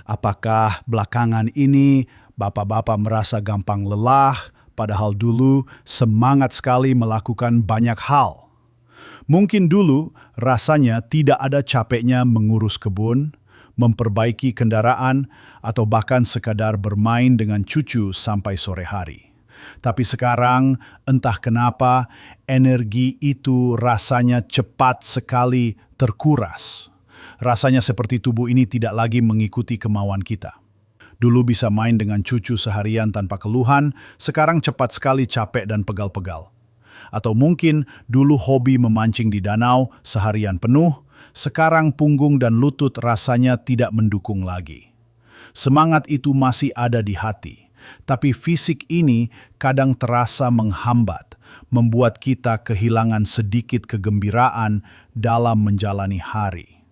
Apakah belakangan ini bapak-bapak merasa gampang lelah, padahal dulu semangat sekali melakukan banyak hal? Mungkin dulu rasanya tidak ada capeknya mengurus kebun, memperbaiki kendaraan, atau bahkan sekadar bermain dengan cucu sampai sore hari. Tapi sekarang, entah kenapa, energi itu rasanya cepat sekali terkuras. Rasanya seperti tubuh ini tidak lagi mengikuti kemauan kita. Dulu bisa main dengan cucu seharian tanpa keluhan, sekarang cepat sekali capek dan pegal-pegal. Atau mungkin dulu hobi memancing di danau seharian penuh, sekarang punggung dan lutut rasanya tidak mendukung lagi. Semangat itu masih ada di hati, tapi fisik ini kadang terasa menghambat, membuat kita kehilangan sedikit kegembiraan dalam menjalani hari.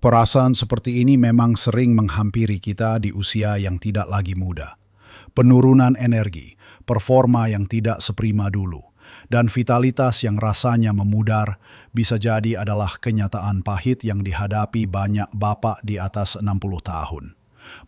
Perasaan seperti ini memang sering menghampiri kita di usia yang tidak lagi muda. Penurunan energi, performa yang tidak seprima dulu, dan vitalitas yang rasanya memudar bisa jadi adalah kenyataan pahit yang dihadapi banyak bapak di atas 60 tahun.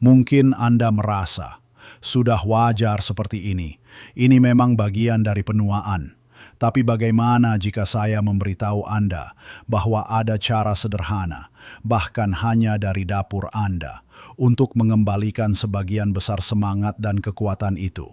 Mungkin Anda merasa, sudah wajar seperti ini. Ini memang bagian dari penuaan. Tapi bagaimana jika saya memberitahu Anda bahwa ada cara sederhana, bahkan hanya dari dapur Anda, untuk mengembalikan sebagian besar semangat dan kekuatan itu?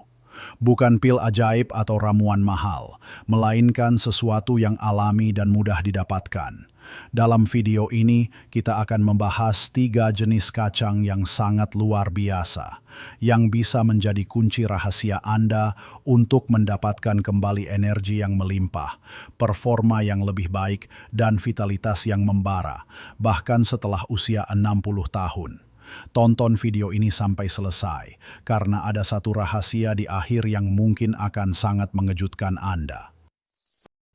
Bukan pil ajaib atau ramuan mahal, melainkan sesuatu yang alami dan mudah didapatkan. Dalam video ini, kita akan membahas 3 jenis kacang yang sangat luar biasa, yang bisa menjadi kunci rahasia Anda untuk mendapatkan kembali energi yang melimpah, performa yang lebih baik, dan vitalitas yang membara, bahkan setelah usia 60 tahun. Tonton video ini sampai selesai, karena ada satu rahasia di akhir yang mungkin akan sangat mengejutkan Anda.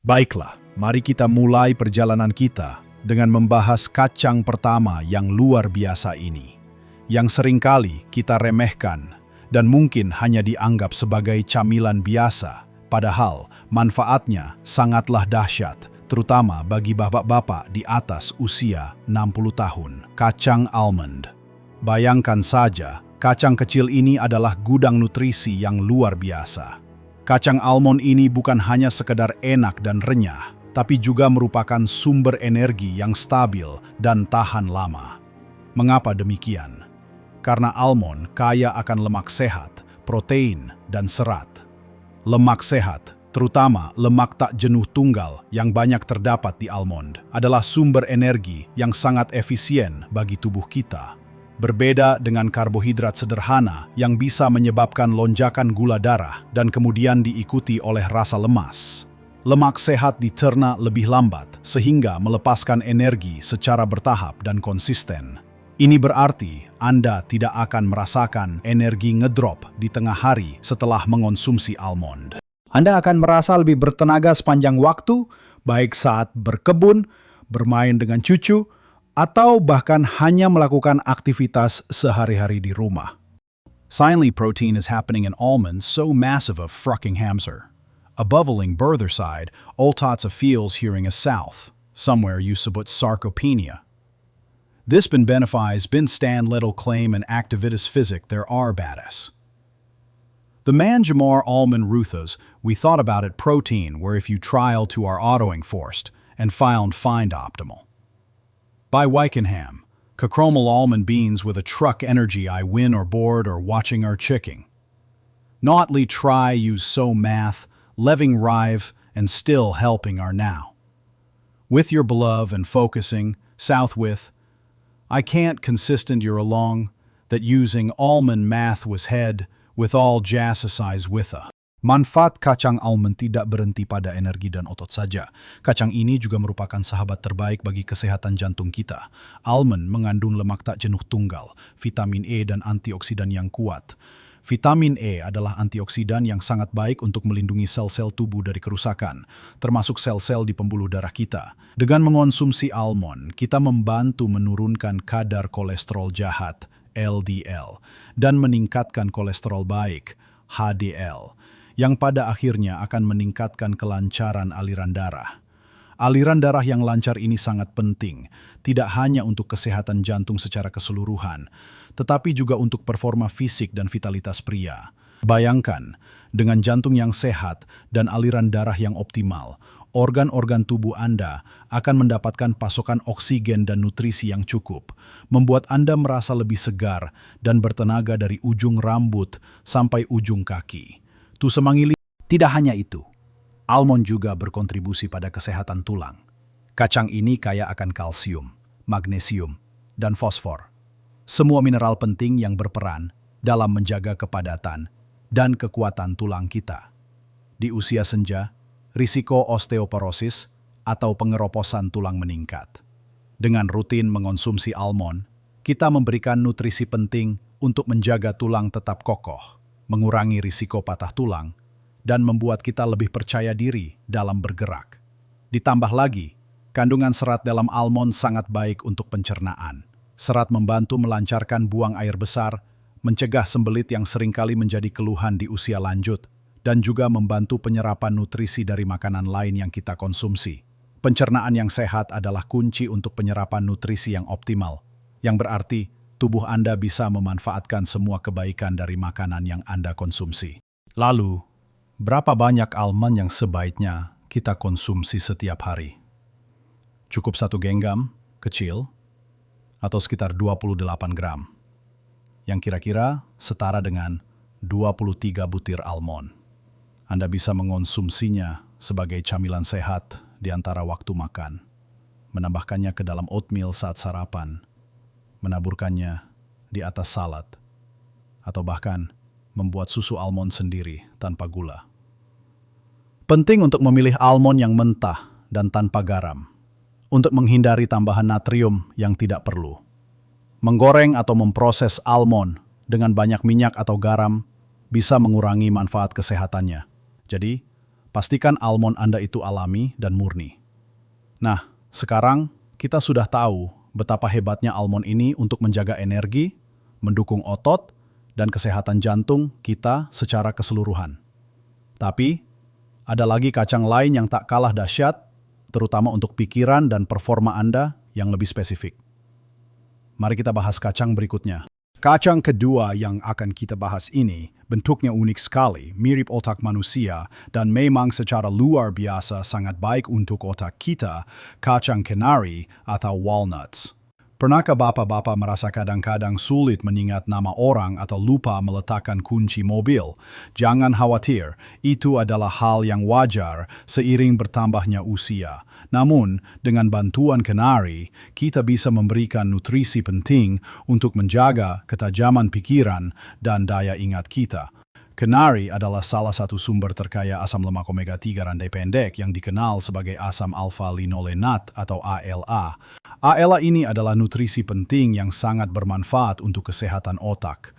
Baiklah, mari kita mulai perjalanan kita dengan membahas kacang pertama yang luar biasa ini, yang seringkali kita remehkan dan mungkin hanya dianggap sebagai camilan biasa, padahal manfaatnya sangatlah dahsyat, terutama bagi bapak-bapak di atas usia 60 tahun, kacang almond. Bayangkan saja, kacang kecil ini adalah gudang nutrisi yang luar biasa. Kacang almond ini bukan hanya sekedar enak dan renyah, tapi juga merupakan sumber energi yang stabil dan tahan lama. Mengapa demikian? Karena almond kaya akan lemak sehat, protein, dan serat. Lemak sehat, terutama lemak tak jenuh tunggal yang banyak terdapat di almond, adalah sumber energi yang sangat efisien bagi tubuh kita. Berbeda dengan karbohidrat sederhana yang bisa menyebabkan lonjakan gula darah dan kemudian diikuti oleh rasa lemas. Lemak sehat dicerna lebih lambat sehingga melepaskan energi secara bertahap dan konsisten. Ini berarti Anda tidak akan merasakan energi ngedrop di tengah hari setelah mengonsumsi almond. Anda akan merasa lebih bertenaga sepanjang waktu, baik saat berkebun, bermain dengan cucu, atau bahkan hanya melakukan aktivitas sehari-hari di rumah. Silently, protein is happening in almonds so massive of fucking hamster. A bubbling birther side, all tots of feels hearing a south. Somewhere you subut sarcopenia. This bin benefies bin stand little claim and activitas physic there are badass. The man Jamar almond ruthas, we thought about it protein where if you trial to our autoing forced and find optimal. By Wykenham, Cachromal almond beans with a truck energy I win or board or watching our chicking. Notly try use so math, leving rive, and still helping our now. With your beloved and focusing, south with, I can't consistent your along, that using almond math was head, with all jassasize with a. Manfaat kacang almond tidak berhenti pada energi dan otot saja. Kacang ini juga merupakan sahabat terbaik bagi kesehatan jantung kita. Almond mengandung lemak tak jenuh tunggal, vitamin E dan antioksidan yang kuat. Vitamin E adalah antioksidan yang sangat baik untuk melindungi sel-sel tubuh dari kerusakan, termasuk sel-sel di pembuluh darah kita. Dengan mengonsumsi almond, kita membantu menurunkan kadar kolesterol jahat, LDL, dan meningkatkan kolesterol baik, HDL, yang pada akhirnya akan meningkatkan kelancaran aliran darah. Aliran darah yang lancar ini sangat penting, tidak hanya untuk kesehatan jantung secara keseluruhan, tetapi juga untuk performa fisik dan vitalitas pria. Bayangkan, dengan jantung yang sehat dan aliran darah yang optimal, organ-organ tubuh Anda akan mendapatkan pasokan oksigen dan nutrisi yang cukup, membuat Anda merasa lebih segar dan bertenaga dari ujung rambut sampai ujung kaki. Tusemangili. Tidak hanya itu, almond juga berkontribusi pada kesehatan tulang. Kacang ini kaya akan kalsium, magnesium, dan fosfor. Semua mineral penting yang berperan dalam menjaga kepadatan dan kekuatan tulang kita. Di usia senja, risiko osteoporosis atau pengeroposan tulang meningkat. Dengan rutin mengonsumsi almond, kita memberikan nutrisi penting untuk menjaga tulang tetap kokoh, mengurangi risiko patah tulang, dan membuat kita lebih percaya diri dalam bergerak. Ditambah lagi, kandungan serat dalam almond sangat baik untuk pencernaan. Serat membantu melancarkan buang air besar, mencegah sembelit yang seringkali menjadi keluhan di usia lanjut, dan juga membantu penyerapan nutrisi dari makanan lain yang kita konsumsi. Pencernaan yang sehat adalah kunci untuk penyerapan nutrisi yang optimal, yang berarti tubuh Anda bisa memanfaatkan semua kebaikan dari makanan yang Anda konsumsi. Lalu, berapa banyak almond yang sebaiknya kita konsumsi setiap hari? Cukup 1 genggam, kecil, atau sekitar 28 gram, yang kira-kira setara dengan 23 butir almond. Anda bisa mengonsumsinya sebagai camilan sehat di antara waktu makan, menambahkannya ke dalam oatmeal saat sarapan, menaburkannya di atas salad, atau bahkan membuat susu almond sendiri tanpa gula. Penting untuk memilih almond yang mentah dan tanpa garam, untuk menghindari tambahan natrium yang tidak perlu. Menggoreng atau memproses almond dengan banyak minyak atau garam bisa mengurangi manfaat kesehatannya. Jadi, pastikan almond Anda itu alami dan murni. Nah, sekarang kita sudah tahu betapa hebatnya almond ini untuk menjaga energi, mendukung otot, dan kesehatan jantung kita secara keseluruhan. Tapi, ada lagi kacang lain yang tak kalah dahsyat, terutama untuk pikiran dan performa Anda yang lebih spesifik. Mari kita bahas kacang berikutnya. Kacang kedua yang akan kita bahas ini bentuknya unik sekali, mirip otak manusia, dan memang secara luar biasa sangat baik untuk otak kita, kacang kenari atau walnuts. Pernahkah bapak-bapak merasa kadang-kadang sulit mengingat nama orang atau lupa meletakkan kunci mobil? Jangan khawatir, itu adalah hal yang wajar seiring bertambahnya usia. Namun, dengan bantuan kenari, kita bisa memberikan nutrisi penting untuk menjaga ketajaman pikiran dan daya ingat kita. Kenari adalah salah satu sumber terkaya asam lemak omega 3 rantai pendek yang dikenal sebagai asam alfa-linolenat atau ALA. ALA ini adalah nutrisi penting yang sangat bermanfaat untuk kesehatan otak.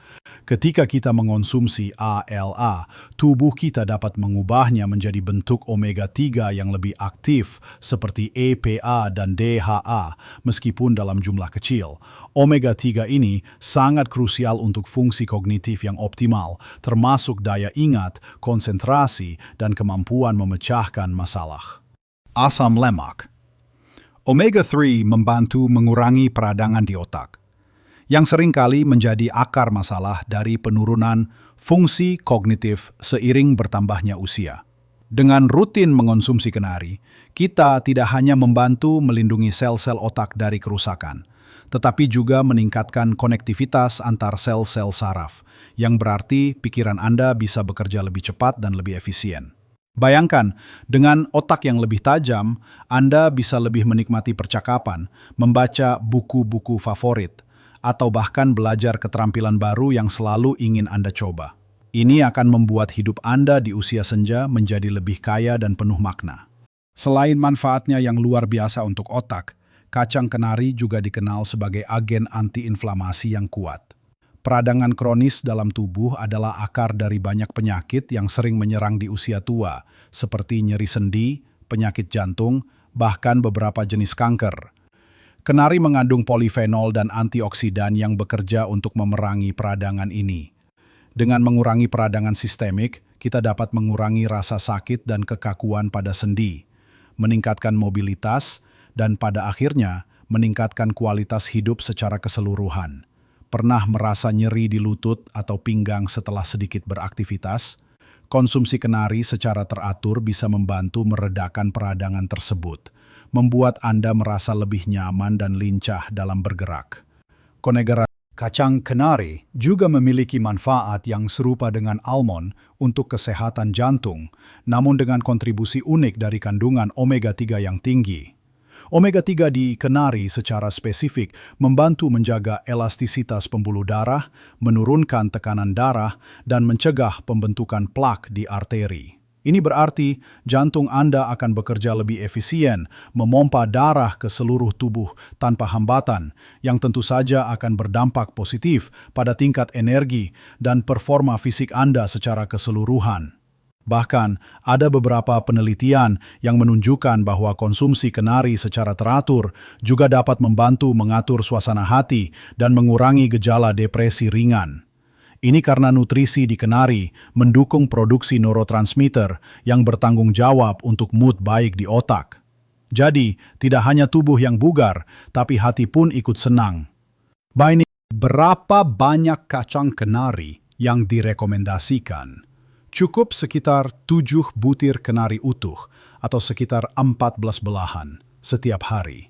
Ketika kita mengonsumsi ALA, tubuh kita dapat mengubahnya menjadi bentuk omega 3 yang lebih aktif seperti EPA dan DHA meskipun dalam jumlah kecil. Omega 3 ini sangat krusial untuk fungsi kognitif yang optimal, termasuk daya ingat, konsentrasi, dan kemampuan memecahkan masalah. Asam lemak. Omega 3 membantu mengurangi peradangan di otak, yang seringkali menjadi akar masalah dari penurunan fungsi kognitif seiring bertambahnya usia. Dengan rutin mengonsumsi kenari, kita tidak hanya membantu melindungi sel-sel otak dari kerusakan, tetapi juga meningkatkan konektivitas antar sel-sel saraf, yang berarti pikiran Anda bisa bekerja lebih cepat dan lebih efisien. Bayangkan, dengan otak yang lebih tajam, Anda bisa lebih menikmati percakapan, membaca buku-buku favorit, atau bahkan belajar keterampilan baru yang selalu ingin Anda coba. Ini akan membuat hidup Anda di usia senja menjadi lebih kaya dan penuh makna. Selain manfaatnya yang luar biasa untuk otak, kacang kenari juga dikenal sebagai agen antiinflamasi yang kuat. Peradangan kronis dalam tubuh adalah akar dari banyak penyakit yang sering menyerang di usia tua, seperti nyeri sendi, penyakit jantung, bahkan beberapa jenis kanker. Kenari mengandung polifenol dan antioksidan yang bekerja untuk memerangi peradangan ini. Dengan mengurangi peradangan sistemik, kita dapat mengurangi rasa sakit dan kekakuan pada sendi, meningkatkan mobilitas, dan pada akhirnya meningkatkan kualitas hidup secara keseluruhan. Pernah merasa nyeri di lutut atau pinggang setelah sedikit beraktivitas? Konsumsi kenari secara teratur bisa membantu meredakan peradangan tersebut, membuat Anda merasa lebih nyaman dan lincah dalam bergerak. Kacang kenari juga memiliki manfaat yang serupa dengan almond untuk kesehatan jantung, namun dengan kontribusi unik dari kandungan omega-3 yang tinggi. Omega-3 di kenari secara spesifik membantu menjaga elastisitas pembuluh darah, menurunkan tekanan darah, dan mencegah pembentukan plak di arteri. Ini berarti jantung Anda akan bekerja lebih efisien, memompa darah ke seluruh tubuh tanpa hambatan, yang tentu saja akan berdampak positif pada tingkat energi dan performa fisik Anda secara keseluruhan. Bahkan, ada beberapa penelitian yang menunjukkan bahwa konsumsi kenari secara teratur juga dapat membantu mengatur suasana hati dan mengurangi gejala depresi ringan. Ini karena nutrisi di kenari mendukung produksi neurotransmitter yang bertanggung jawab untuk mood baik di otak. Jadi, tidak hanya tubuh yang bugar, tapi hati pun ikut senang. Berapa banyak kacang kenari yang direkomendasikan? Cukup sekitar 7 butir kenari utuh atau sekitar 14 belahan setiap hari.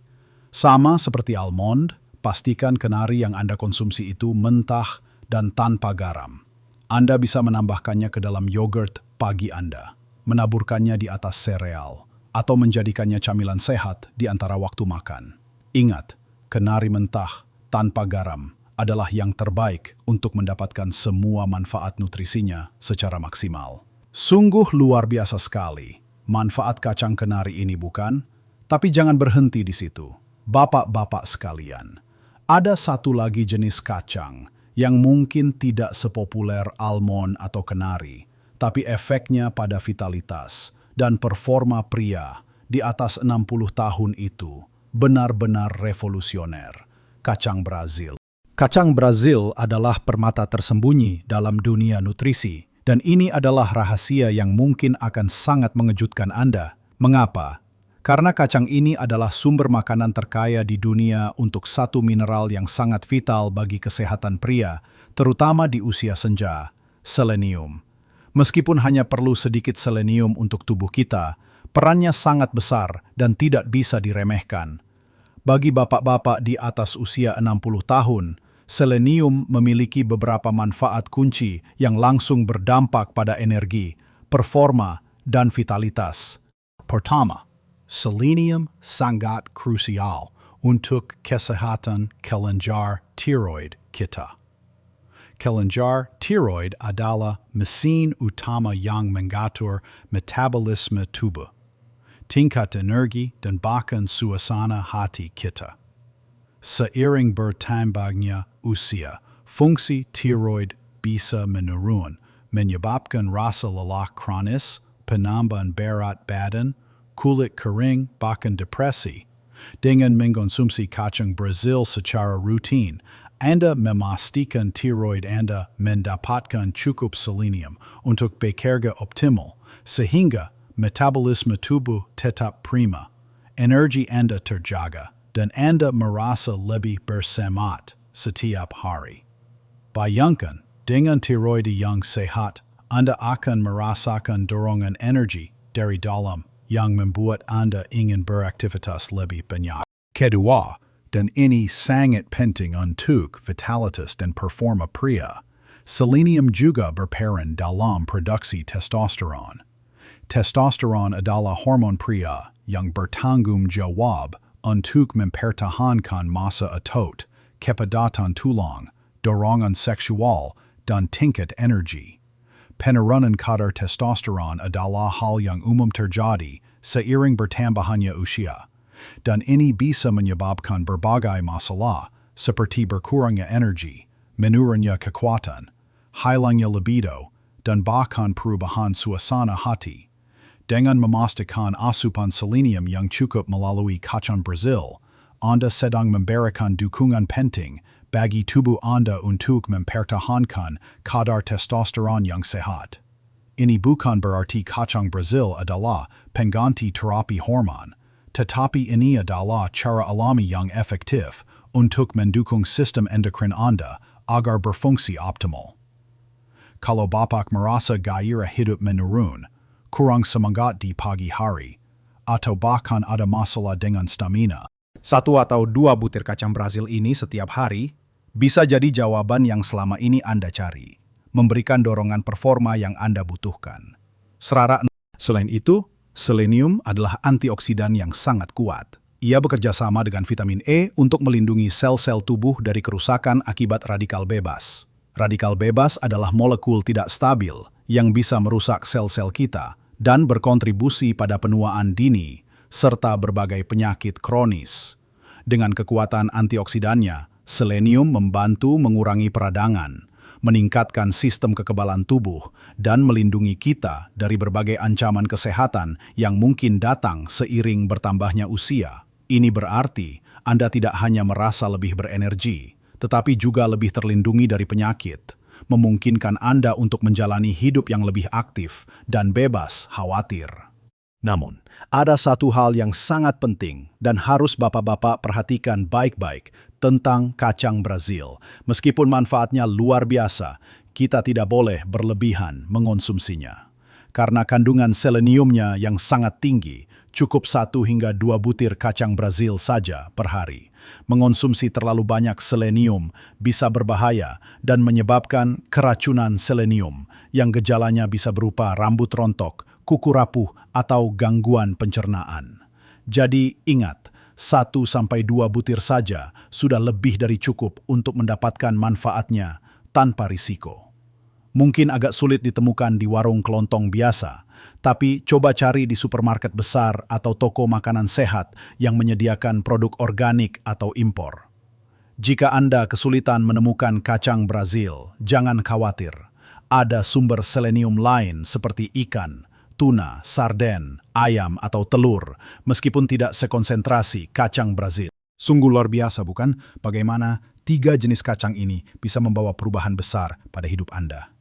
Sama seperti almond, pastikan kenari yang Anda konsumsi itu mentah dan tanpa garam. Anda bisa menambahkannya ke dalam yogurt pagi Anda, menaburkannya di atas sereal, atau menjadikannya camilan sehat di antara waktu makan. Ingat, kenari mentah tanpa garam adalah yang terbaik untuk mendapatkan semua manfaat nutrisinya secara maksimal. Sungguh luar biasa sekali manfaat kacang kenari ini, bukan? Tapi jangan berhenti di situ. Bapak-bapak sekalian, ada satu lagi jenis kacang yang mungkin tidak sepopuler almond atau kenari, tapi efeknya pada vitalitas dan performa pria di atas 60 tahun itu benar-benar revolusioner. Kacang Brazil. Kacang Brazil adalah permata tersembunyi dalam dunia nutrisi, dan ini adalah rahasia yang mungkin akan sangat mengejutkan Anda. Mengapa? Karena kacang ini adalah sumber makanan terkaya di dunia untuk satu mineral yang sangat vital bagi kesehatan pria, terutama di usia senja, selenium. Meskipun hanya perlu sedikit selenium untuk tubuh kita, perannya sangat besar dan tidak bisa diremehkan. Bagi bapak-bapak di atas usia 60 tahun, selenium memiliki beberapa manfaat kunci yang langsung berdampak pada energi, performa, dan vitalitas. Pertama, selenium sangat krusial untuk kesehatan kelenjar tiroid kita. Kelenjar tiroid adalah mesin utama yang mengatur metabolisme tubuh, tingkat energi, dan bahkan suasana hati kita. Seiring bertambahnya usia, fungsi tiroid bisa menurun, menyebabkan rasa lelah kronis, penambahan berat badan, kulit kering, bahkan depresi. Dengan mengkonsumsi kacang Brazil secara rutin, Anda memastikan tiroid Anda mendapatkan cukup selenium untuk bekerja optimal, sehingga metabolisme tubuh tetap prima, energi Anda terjaga, dan Anda merasa lebih bersemangat setiap hari. Bayangkan, dengan tiroid yang sehat, Anda akan merasakan dorongan energi dari dalam yang membuat Anda ingin beraktivitas lebih banyak. Kedua, dan ini sangat penting untuk vitalitas dan performa pria, selenium juga berperan dalam produksi testosteron. Testosteron adalah hormon pria yang bertanggung jawab untuk mempertahankan massa otot, kepadatan tulang, dorongan seksual, dan tingkat energi. Penurunan kadar testosteron adalah hal yang umum terjadi seiring bertambahnya usia, dan ini bisa menyebabkan berbagai masalah seperti berkurangnya energi, menurunnya kekuatan, hilangnya libido, dan bahkan perubahan suasana hati. Dengan memastikan asupan selenium yang cukup melalui kacang Brazil, Anda sedang memberikan dukungan penting bagi tubuh Anda untuk mempertahankan kadar testosteron yang sehat. Ini bukan berarti kacang Brazil adalah pengganti terapi hormon, tetapi ini adalah cara alami yang efektif untuk mendukung sistem endokrin Anda agar berfungsi optimal. Kalau Bapak merasa gairah hidup menurun, kurang semangat di pagi hari, atau bahkan ada masalah dengan stamina, 1 atau 2 butir kacang Brazil ini setiap hari bisa jadi jawaban yang selama ini Anda cari, memberikan dorongan performa yang Anda butuhkan. Selain itu, selenium adalah antioksidan yang sangat kuat. Ia bekerja sama dengan vitamin E untuk melindungi sel-sel tubuh dari kerusakan akibat radikal bebas. Radikal bebas adalah molekul tidak stabil yang bisa merusak sel-sel kita dan berkontribusi pada penuaan dini serta berbagai penyakit kronis. Dengan kekuatan antioksidannya, selenium membantu mengurangi peradangan, meningkatkan sistem kekebalan tubuh, dan melindungi kita dari berbagai ancaman kesehatan yang mungkin datang seiring bertambahnya usia. Ini berarti Anda tidak hanya merasa lebih berenergi, tetapi juga lebih terlindungi dari penyakit, memungkinkan Anda untuk menjalani hidup yang lebih aktif dan bebas khawatir. Namun, ada satu hal yang sangat penting dan harus Bapak-Bapak perhatikan baik-baik tentang kacang Brazil. Meskipun manfaatnya luar biasa, kita tidak boleh berlebihan mengonsumsinya. Karena kandungan seleniumnya yang sangat tinggi, cukup 1 hingga 2 butir kacang Brazil saja per hari. Mengonsumsi terlalu banyak selenium bisa berbahaya dan menyebabkan keracunan selenium yang gejalanya bisa berupa rambut rontok, kuku rapuh, atau gangguan pencernaan. Jadi ingat, 1-2 butir saja sudah lebih dari cukup untuk mendapatkan manfaatnya tanpa risiko. Mungkin agak sulit ditemukan di warung kelontong biasa, tapi coba cari di supermarket besar atau toko makanan sehat yang menyediakan produk organik atau impor. Jika Anda kesulitan menemukan kacang Brazil, jangan khawatir. Ada sumber selenium lain seperti ikan, tuna, sarden, ayam, atau telur, meskipun tidak sekonsentrasi kacang Brazil. Sungguh luar biasa, bukan? Bagaimana 3 jenis kacang ini bisa membawa perubahan besar pada hidup Anda.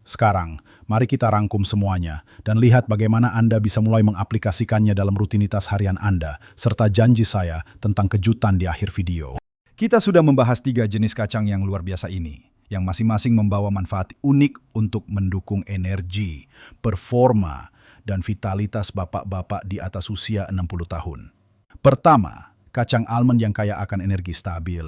Sekarang, mari kita rangkum semuanya dan lihat bagaimana Anda bisa mulai mengaplikasikannya dalam rutinitas harian Anda, serta janji saya tentang kejutan di akhir video. Kita sudah membahas 3 jenis kacang yang luar biasa ini, yang masing-masing membawa manfaat unik untuk mendukung energi, performa, dan vitalitas bapak-bapak di atas usia 60 tahun. Pertama, kacang almond yang kaya akan energi stabil,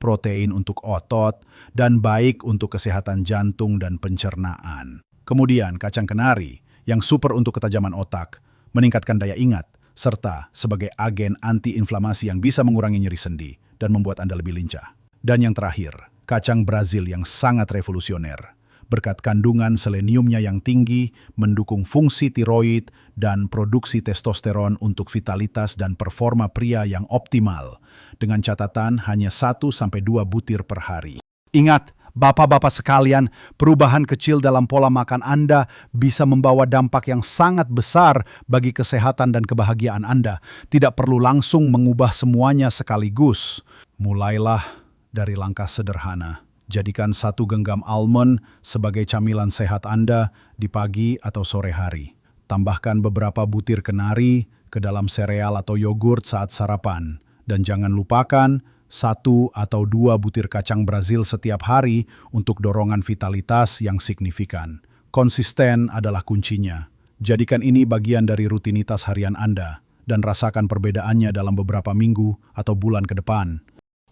protein untuk otot, dan baik untuk kesehatan jantung dan pencernaan. Kemudian kacang kenari yang super untuk ketajaman otak, meningkatkan daya ingat, serta sebagai agen anti-inflamasi yang bisa mengurangi nyeri sendi dan membuat Anda lebih lincah. Dan yang terakhir, kacang Brazil yang sangat revolusioner. Berkat kandungan seleniumnya yang tinggi, mendukung fungsi tiroid dan produksi testosteron untuk vitalitas dan performa pria yang optimal, dengan catatan hanya 1-2 butir per hari. Ingat, Bapak-bapak sekalian, perubahan kecil dalam pola makan Anda bisa membawa dampak yang sangat besar bagi kesehatan dan kebahagiaan Anda. Tidak perlu langsung mengubah semuanya sekaligus. Mulailah dari langkah sederhana. Jadikan 1 genggam almond sebagai camilan sehat Anda di pagi atau sore hari. Tambahkan beberapa butir kenari ke dalam sereal atau yogurt saat sarapan. Dan jangan lupakan 1 atau 2 butir kacang Brazil setiap hari untuk dorongan vitalitas yang signifikan. Konsisten adalah kuncinya. Jadikan ini bagian dari rutinitas harian Anda dan rasakan perbedaannya dalam beberapa minggu atau bulan ke depan.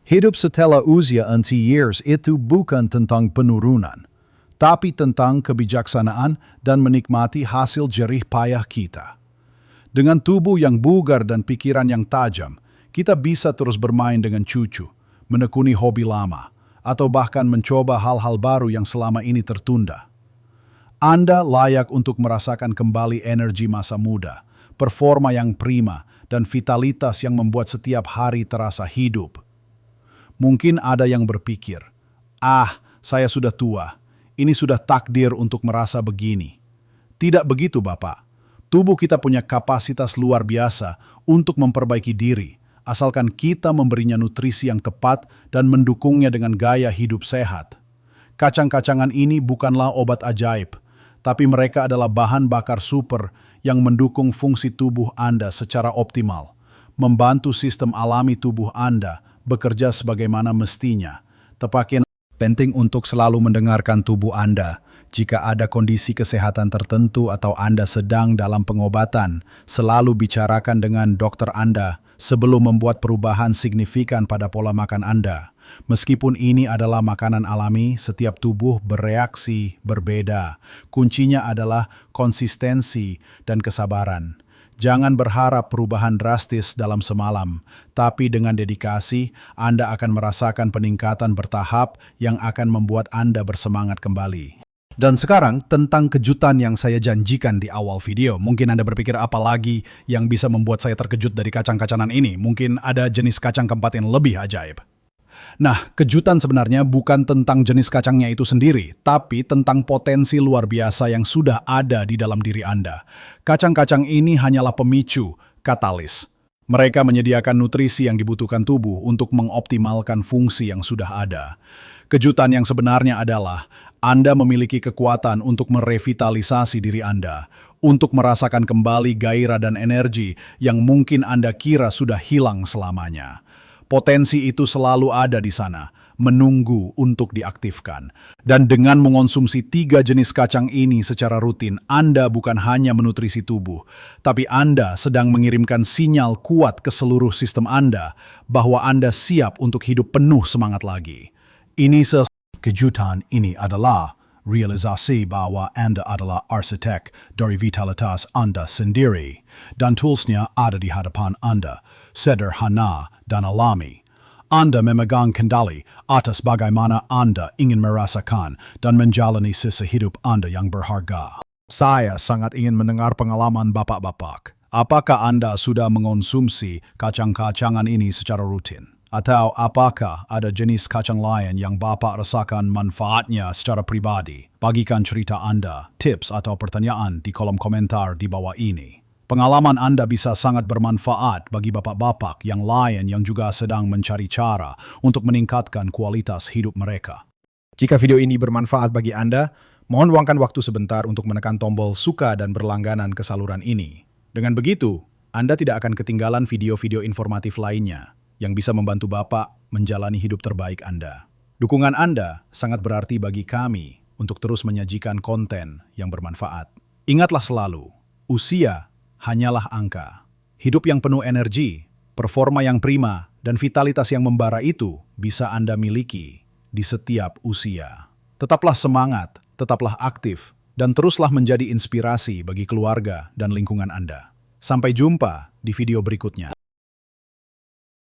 Hidup setelah usia 60 years itu bukan tentang penurunan, tapi tentang kebijaksanaan dan menikmati hasil jerih payah kita. Dengan tubuh yang bugar dan pikiran yang tajam, kita bisa terus bermain dengan cucu, menekuni hobi lama, atau bahkan mencoba hal-hal baru yang selama ini tertunda. Anda layak untuk merasakan kembali energi masa muda, performa yang prima, dan vitalitas yang membuat setiap hari terasa hidup. Mungkin ada yang berpikir, saya sudah tua, ini sudah takdir untuk merasa begini. Tidak begitu, Bapak. Tubuh kita punya kapasitas luar biasa untuk memperbaiki diri, asalkan kita memberinya nutrisi yang tepat dan mendukungnya dengan gaya hidup sehat. Kacang-kacangan ini bukanlah obat ajaib, tapi mereka adalah bahan bakar super yang mendukung fungsi tubuh Anda secara optimal, membantu sistem alami tubuh Anda bekerja sebagaimana mestinya. Penting untuk selalu mendengarkan tubuh Anda. Jika ada kondisi kesehatan tertentu atau Anda sedang dalam pengobatan, selalu bicarakan dengan dokter Anda sebelum membuat perubahan signifikan pada pola makan Anda. Meskipun ini adalah makanan alami, setiap tubuh bereaksi berbeda. Kuncinya adalah konsistensi dan kesabaran. Jangan berharap perubahan drastis dalam semalam, tapi dengan dedikasi, Anda akan merasakan peningkatan bertahap yang akan membuat Anda bersemangat kembali. Dan sekarang tentang kejutan yang saya janjikan di awal video. Mungkin Anda berpikir apa lagi yang bisa membuat saya terkejut dari kacang-kacangan ini. Mungkin ada jenis kacang keempat yang lebih ajaib. Nah, kejutan sebenarnya bukan tentang jenis kacangnya itu sendiri, tapi tentang potensi luar biasa yang sudah ada di dalam diri Anda. Kacang-kacang ini hanyalah pemicu, katalis. Mereka menyediakan nutrisi yang dibutuhkan tubuh untuk mengoptimalkan fungsi yang sudah ada. Kejutan yang sebenarnya adalah Anda memiliki kekuatan untuk merevitalisasi diri Anda, untuk merasakan kembali gairah dan energi yang mungkin Anda kira sudah hilang selamanya. Potensi itu selalu ada di sana, menunggu untuk diaktifkan. Dan dengan mengonsumsi 3 jenis kacang ini secara rutin, Anda bukan hanya menutrisi tubuh, tapi Anda sedang mengirimkan sinyal kuat ke seluruh sistem Anda bahwa Anda siap untuk hidup penuh semangat lagi. Kejutan ini adalah realisasi bahwa Anda adalah arsitek dari vitalitas Anda sendiri, dan toolsnya ada di hadapan Anda, sederhana dan alami. Anda memegang kendali atas bagaimana Anda ingin merasakan dan menjalani sisa hidup Anda yang berharga. Saya sangat ingin mendengar pengalaman bapak-bapak. Apakah Anda sudah mengonsumsi kacang-kacangan ini secara rutin? Atau apakah ada jenis kacang lain yang Bapak rasakan manfaatnya secara pribadi? Bagikan cerita Anda, tips atau pertanyaan di kolom komentar di bawah ini. Pengalaman Anda bisa sangat bermanfaat bagi bapak-bapak yang lain yang juga sedang mencari cara untuk meningkatkan kualitas hidup mereka. Jika video ini bermanfaat bagi Anda, mohon luangkan waktu sebentar untuk menekan tombol suka dan berlangganan ke saluran ini. Dengan begitu, Anda tidak akan ketinggalan video-video informatif lainnya yang bisa membantu Bapak menjalani hidup terbaik Anda. Dukungan Anda sangat berarti bagi kami untuk terus menyajikan konten yang bermanfaat. Ingatlah selalu, usia hanyalah angka. Hidup yang penuh energi, performa yang prima, dan vitalitas yang membara itu bisa Anda miliki di setiap usia. Tetaplah semangat, tetaplah aktif, dan teruslah menjadi inspirasi bagi keluarga dan lingkungan Anda. Sampai jumpa di video berikutnya.